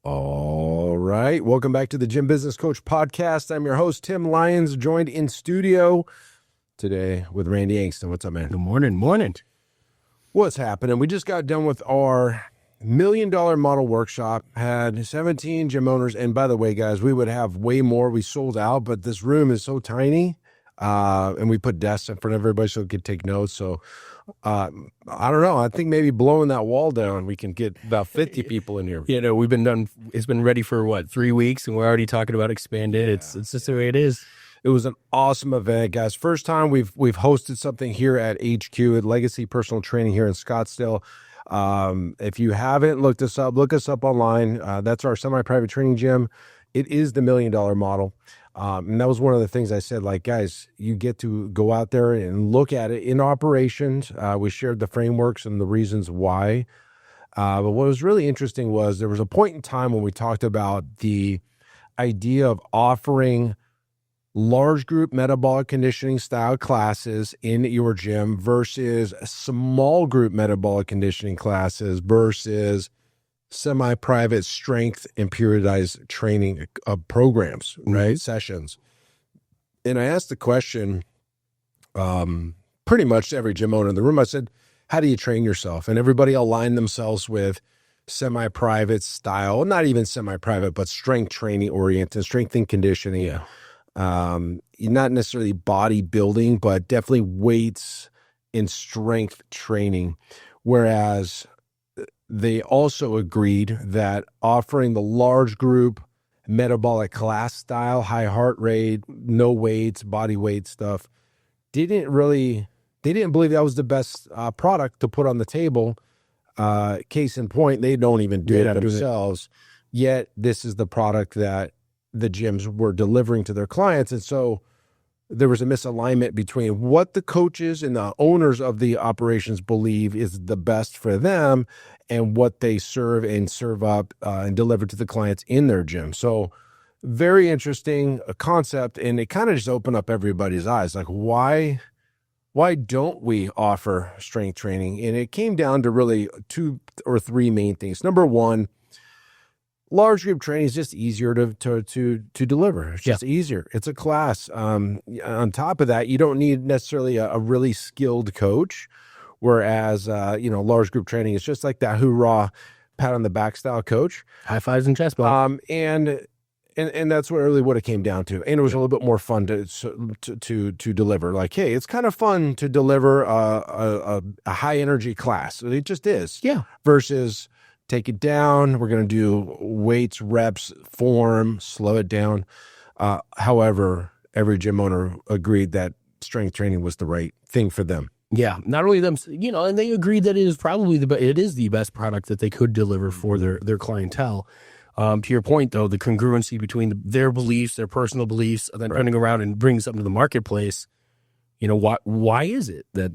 All right. Welcome back to the Gym Business Coach Podcast. I'm your host, Tim Lyons, joined in studio today with Randy Angston. What's up, man? Good morning. What's happening? We just got done with our $1 million model workshop, had 17 gym owners. And by the way, guys, we would have way more. We sold out, but this room is so tiny. And we put desks in front of everybody so we could take notes. So I don't know. I think maybe blowing that wall down, we can get about 50 people in here. You know, it's been ready for 3 weeks and we're already talking about expanding. It's just the way it is. It was an awesome event, guys. First time we've hosted something here at HQ at Legacy Personal Training here in Scottsdale. If you haven't looked us up, look us up online. That's our semi-private training gym. It is the $1 million model. And that was one of the things I said, like, guys, you get to go out there and look at it in operations. We shared the frameworks and the reasons why. But what was really interesting was there was a point in time when we talked about the idea of offering large group metabolic conditioning style classes in your gym versus small group metabolic conditioning classes versus semi-private strength and periodized training programs, right? Sessions. And I asked the question, pretty much to every gym owner in the room. I said, how do you train yourself? And everybody aligned themselves with semi-private style, not even semi-private, but strength training oriented, strength and conditioning. Yeah. Not necessarily bodybuilding, but definitely weights and strength training. Whereas they also agreed that offering the large group metabolic class style, high heart rate, no weights, body weight stuff, they didn't believe that was the best product to put on the table. Case in point, they don't even do it themselves. Yet this is the product that the gyms were delivering to their clients. And so there was a misalignment between what the coaches and the owners of the operations believe is the best for them and what they serve up and deliver to the clients in their gym. So very interesting concept. And it kind of just opened up everybody's eyes. Like, why don't we offer strength training? And it came down to really 2 or 3 main things. Number one, large group training is just easier to deliver. It's just easier. It's a class. On top of that, you don't need necessarily a really skilled coach. Whereas, large group training is just like that hoorah, pat on the back style coach. High fives and chest bump. And that's what it came down to. And it was a little bit more fun to deliver. Like, hey, it's kind of fun to deliver a high energy class. It just is. Yeah. Versus take it down. We're going to do weights, reps, form, slow it down. However, every gym owner agreed that strength training was the right thing for them. Yeah. Not only them, and they agreed that it is probably the best product that they could deliver for their clientele. To your point, though, the congruency between their beliefs, their personal beliefs, and then turning around and bringing something to the marketplace, why is it that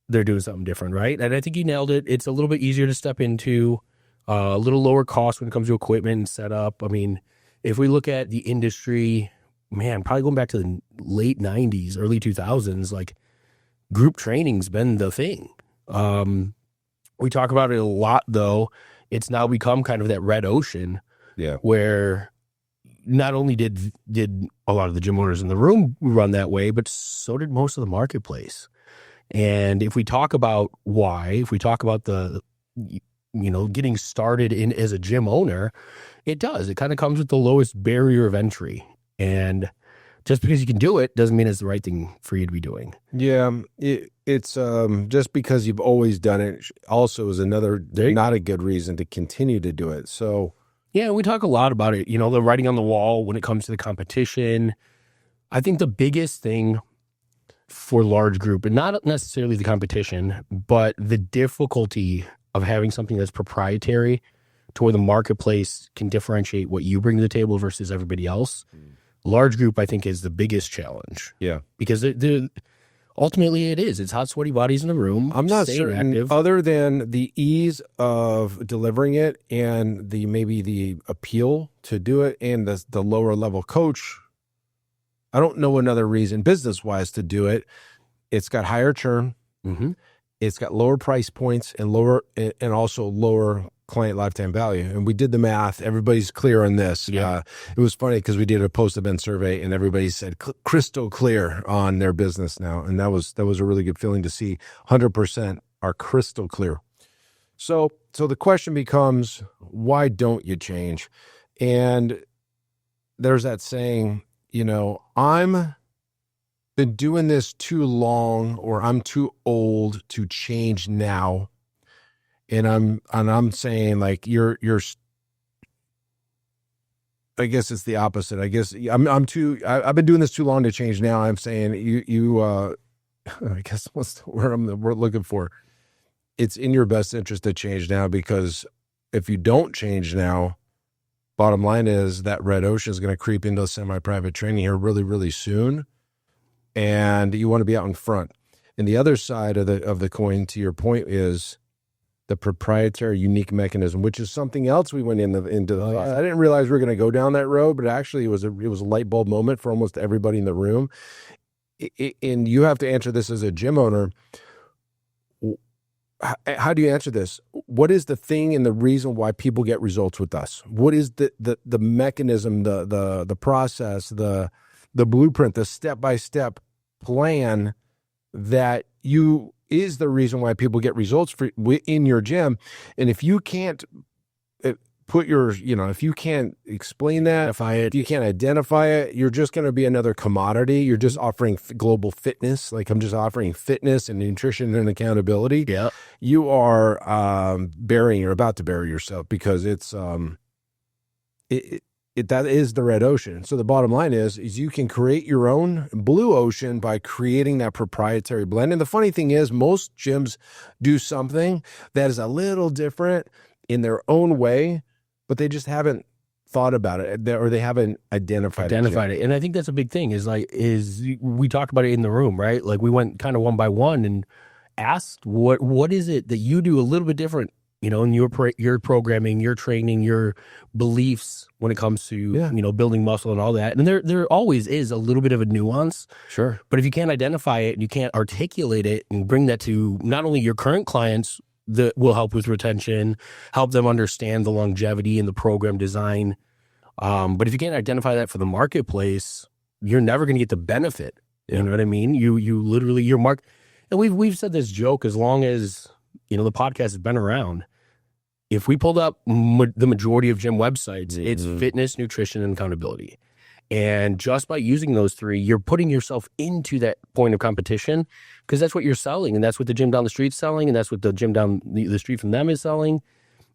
they're doing something different, right? And I think you nailed it. It's a little bit easier to step into, a little lower cost when it comes to equipment and setup. I mean, if we look at the industry, man, probably going back to the late 90s, early 2000s, like group training's been the thing. We talk about it a lot, though. It's now become kind of that red ocean where not only did a lot of the gym owners in the room run that way, but so did most of the marketplace. And if we talk about why, if we talk about the getting started in as a gym owner, it kind of comes with the lowest barrier of entry. And just because you can do it doesn't mean it's the right thing for you to be doing. Yeah. It's just because you've always done it also is another, not a good reason to continue to do it. So yeah, we talk a lot about it, the writing on the wall when it comes to the competition. I think the biggest thing for large group, and not necessarily the competition, but the difficulty of having something that's proprietary to where the marketplace can differentiate what you bring to the table versus everybody else. Large group, I think, is the biggest challenge. Yeah. Because ultimately it is. It's hot, sweaty bodies in the room. I'm not certain, active. Other than the ease of delivering it and maybe the appeal to do it and the lower level coach, I don't know another reason business-wise to do it. It's got higher churn. Mm-hmm. It's got lower price points and also lower client lifetime value. And we did the math. Everybody's clear on this. Yeah. It was funny because we did a post-event survey and everybody said crystal clear on their business now. And that was a really good feeling to see 100% are crystal clear. So the question becomes, why don't you change? And there's that saying, I'm been doing this too long, or I'm too old to change now. And I'm saying, like, you're I guess it's the opposite. I guess I've been doing this too long to change now. I'm saying I guess what's the word we're looking for? It's in your best interest to change now, because if you don't change now, bottom line is that red ocean is going to creep into semi-private training here really, really soon. And you want to be out in front. And the other side of the coin, to your point, is the proprietary unique mechanism, which is something else we went into. I didn't realize we were going to go down that road, but actually it was a light bulb moment for almost everybody in the room. And you have to answer this as a gym owner. How do you answer this? What is the thing and the reason why people get results with us? What is the mechanism, the process, the blueprint, the step-by-step plan that is the reason why people get results in your gym? And if you can't if you can't explain that, if you can't identify it, you're just going to be another commodity. You're just offering global fitness. Like, I'm just offering fitness and nutrition and accountability. Yeah. You are you're about to bury yourself, because it's that is the red ocean. So the bottom line is you can create your own blue ocean by creating that proprietary blend. And the funny thing is, most gyms do something that is a little different in their own way, but they just haven't thought about it, or they haven't identified it. And I think that's a big thing, is we talked about it in the room, right? Like, we went kind of one by one and asked, what is it that you do a little bit different, in your programming, your training, your beliefs when it comes to, building muscle and all that. And there always is a little bit of a nuance. Sure. But if you can't identify it and you can't articulate it and bring that to not only your current clients, that will help with retention, help them understand the longevity and the program design. But if you can't identify that for the marketplace, you're never going to get the benefit. You know what I mean? You literally, your mark. And we've said this joke as long as, the podcast has been around. If we pulled up the majority of gym websites, it's fitness, nutrition, and accountability. And just by using those three, you're putting yourself into that point of competition, because that's what you're selling. And that's what the gym down the street is selling. And that's what the gym down the street from them is selling.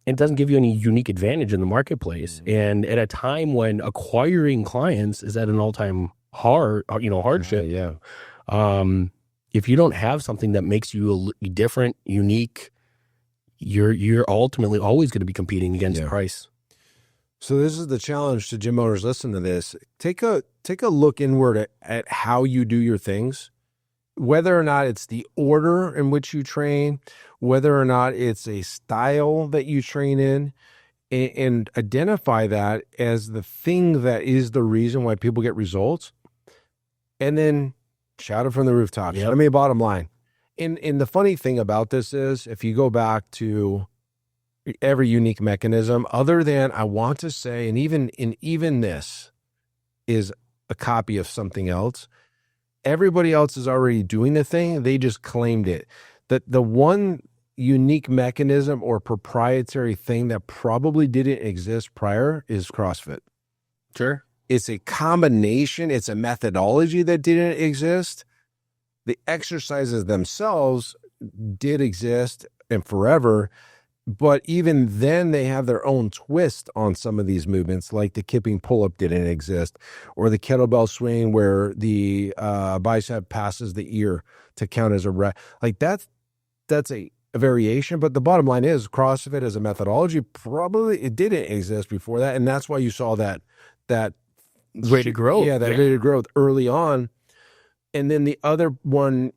And it doesn't give you any unique advantage in the marketplace. And at a time when acquiring clients is at an all-time hardship. If you don't have something that makes you different, unique, you're ultimately always going to be competing against price. So this is the challenge to gym owners. Listen to this. Take a look inward at how you do your things, whether or not it's the order in which you train, whether or not it's a style that you train in, and identify that as the thing that is the reason why people get results, and then shout it from the rooftops. I mean, bottom line. And the funny thing about this is, if you go back to every unique mechanism, other than, I want to say, and even this is a copy of something else, everybody else is already doing the thing. They just claimed it. That the one unique mechanism or proprietary thing that probably didn't exist prior is CrossFit. Sure. It's a combination. It's a methodology that didn't exist. The exercises themselves did exist and forever. But even then, they have their own twist on some of these movements, like the kipping pull-up didn't exist, or the kettlebell swing where the bicep passes the ear to count as a rep. Like that's a variation. But the bottom line is, CrossFit as a methodology, probably it didn't exist before that, and that's why you saw that rate of growth. Yeah, that rate of growth early on. And then the other one,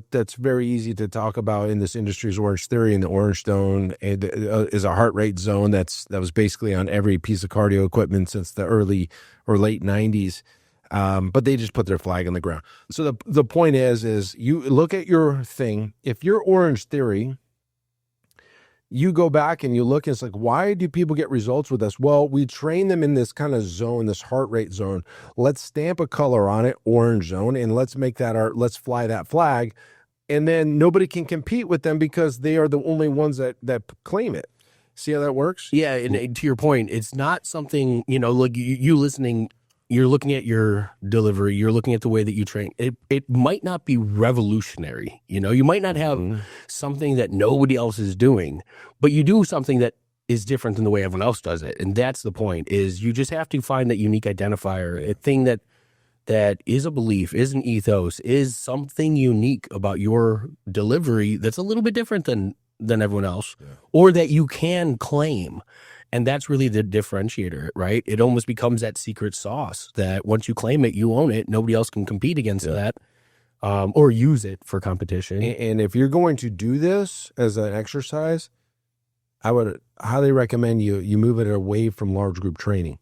that's very easy to talk about in this industry is Orange Theory, and the Orange Zone is a heart rate zone that was basically on every piece of cardio equipment since the early or late 90s. But they just put their flag on the ground. So the point is you look at your thing. If your Orange Theory you go back and you look, and it's like, why do people get results with us? Well, we train them in this kind of zone, this heart rate zone. Let's stamp a color on it, orange zone, and let's fly that flag. And then nobody can compete with them because they are the only ones that claim it. See how that works? Yeah, and to your point, it's not something, like you listening, you're looking at your delivery, you're looking at the way that you train. It might not be revolutionary. You might not have something that nobody else is doing, but you do something that is different than the way everyone else does it. And that's the point, is you just have to find that unique identifier, a thing that is a belief, is an ethos, is something unique about your delivery that's a little bit different than everyone else, or that you can claim. And that's really the differentiator, right? It almost becomes that secret sauce that once you claim it, you own it. Nobody else can compete against that or use it for competition. And if you're going to do this as an exercise, I would highly recommend you move it away from large group training.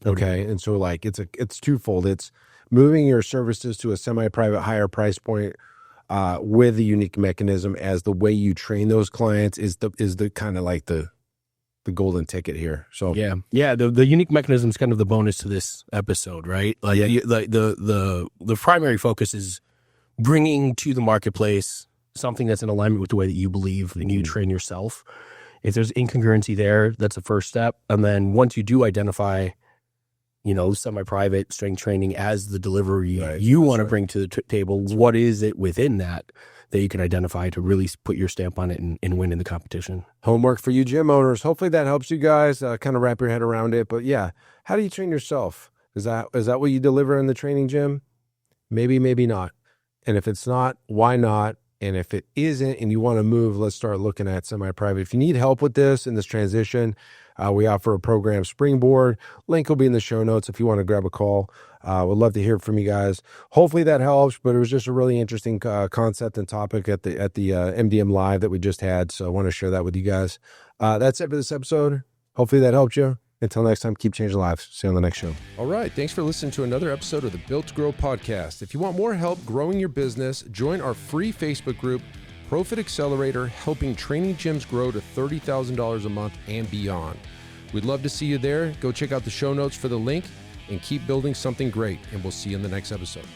Okay. And so like it's twofold. It's moving your services to a semi-private, higher price point with a unique mechanism as the way you train those clients is the kind of like the golden ticket here. So the unique mechanism is kind of the bonus to this episode, right? Like the primary focus is bringing to the marketplace something that's in alignment with the way that you believe and you train yourself. If there's incongruency there, that's the first step. And then once you do identify, semi-private strength training as the delivery you want to bring to the table, what is it within that you can identify to really put your stamp on it and win in the competition? Homework for you gym owners. Hopefully that helps you guys kind of wrap your head around it. But yeah, how do you train yourself? Is that what you deliver in the training gym? Maybe, maybe not. And if it's not, why not? And if it isn't and you want to move, let's start looking at semi-private. If you need help with this in this transition, we offer a program, Springboard. Link will be in the show notes if you want to grab a call. Would love to hear from you guys. Hopefully that helps, but it was just a really interesting concept and topic at the MDM Live that we just had. So I want to share that with you guys. That's it for this episode. Hopefully that helped you. Until next time, keep changing lives. See you on the next show. All right. Thanks for listening to another episode of the Built to Grow podcast. If you want more help growing your business, join our free Facebook group, Profit Accelerator, helping training gyms grow to $30,000 a month and beyond. We'd love to see you there. Go check out the show notes for the link and keep building something great. And we'll see you in the next episode.